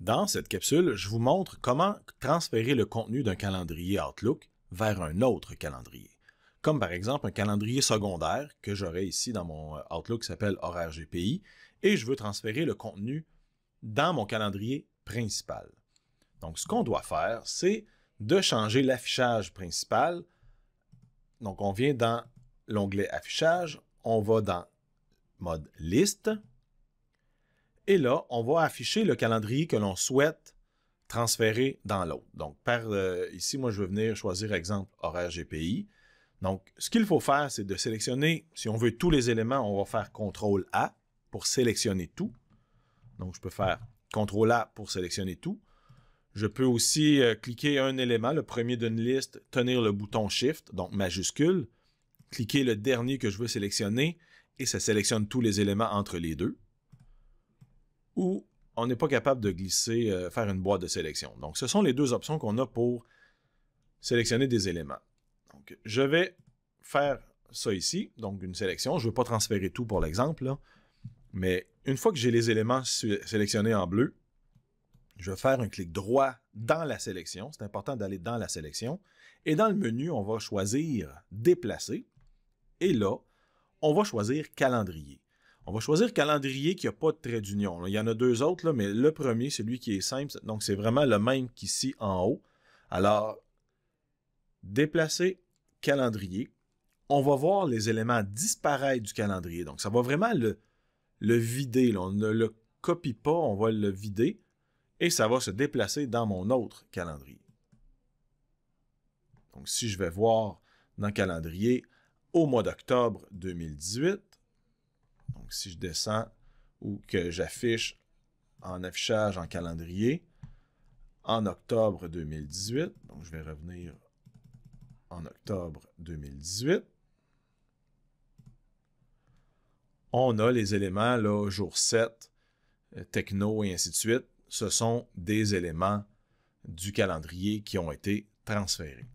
Dans cette capsule, je vous montre comment transférer le contenu d'un calendrier Outlook vers un autre calendrier. Comme par exemple un calendrier secondaire que j'aurai ici dans mon Outlook qui s'appelle Horaires GPI et je veux transférer le contenu dans mon calendrier principal. Donc, ce qu'on doit faire, c'est de changer l'affichage principal. Donc, on vient dans l'onglet Affichage, on va dans Mode Liste. Et là, on va afficher le calendrier que l'on souhaite transférer dans l'autre. Donc, ici, moi, je vais venir choisir, exemple, Horaires GPI. Donc, ce qu'il faut faire, c'est de sélectionner, si on veut tous les éléments, on va faire CTRL-A pour sélectionner tout. Donc, je peux faire CTRL-A pour sélectionner tout. Je peux aussi cliquer un élément, le premier d'une liste, tenir le bouton Shift, donc majuscule, cliquer le dernier que je veux sélectionner et ça sélectionne tous les éléments entre les deux. Ou on n'est pas capable de glisser, faire une boîte de sélection. Donc, ce sont les deux options qu'on a pour sélectionner des éléments. Donc, je vais faire ça ici, donc une sélection. Je ne veux pas transférer tout pour l'exemple, mais une fois que j'ai les éléments sélectionnés en bleu, je vais faire un clic droit dans la sélection. C'est important d'aller dans la sélection. Et dans le menu, on va choisir « Déplacer ». Et là, on va choisir « Calendrier ». On va choisir calendrier qui n'a pas de trait d'union. Il y en a deux autres, là, mais le premier, celui qui est simple, donc c'est vraiment le même qu'ici en haut. Alors, déplacer calendrier. On va voir les éléments disparaître du calendrier. Donc, ça va vraiment le vider. Là. On ne le copie pas, on va le vider. Et ça va se déplacer dans mon autre calendrier. Donc, si je vais voir dans le calendrier au mois d'octobre 2018, donc, si je descends ou que j'affiche en affichage en calendrier en octobre 2018, donc je vais revenir en octobre 2018, on a les éléments, là, jour 7, techno et ainsi de suite. Ce sont des éléments du calendrier qui ont été transférés.